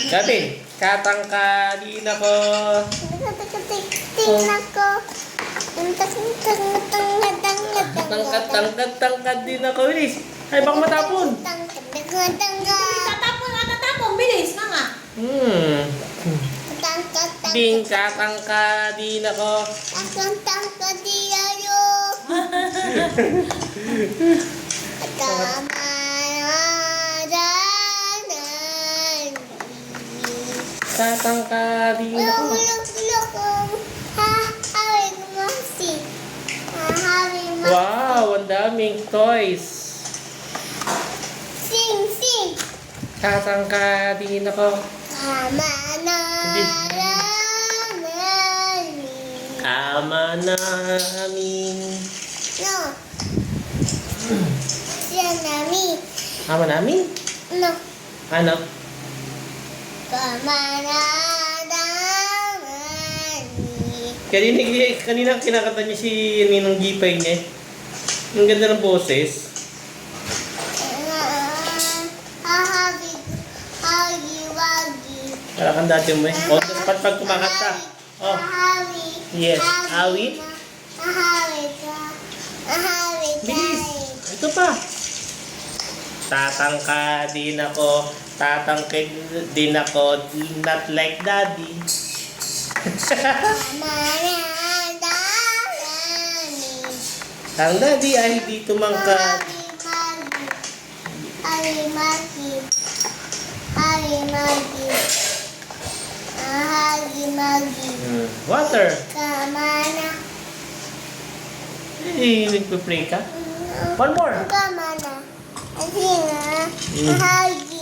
Gabi, katangkadin ako. Tingnan ako. Tangkad din ako, bilis. Ay, baka matapon. Tatapon. Bilis na nga. Ding katangkadin ako. Katangkadin ako. Wow, ang daming toys. Sing. Katangkadin ako. Kama namin. No. Siya namin. Kama namin? No. Ano? Kama namin. Kanina kinakanta niya si Ninong Gipay niya. Ang ganda ng boses. Hagi-wagi. Para kang dati mo eh. O, tapos pag kumakanta. Oh, yes. Awi. Bilis. Ito pa. Tatangkadin ako. Tatangkad din ako. Not like daddy. Ang daddy ay di tumangkad. Water. Eh, nagpe-pray ka? One more. Kamana. Hagi.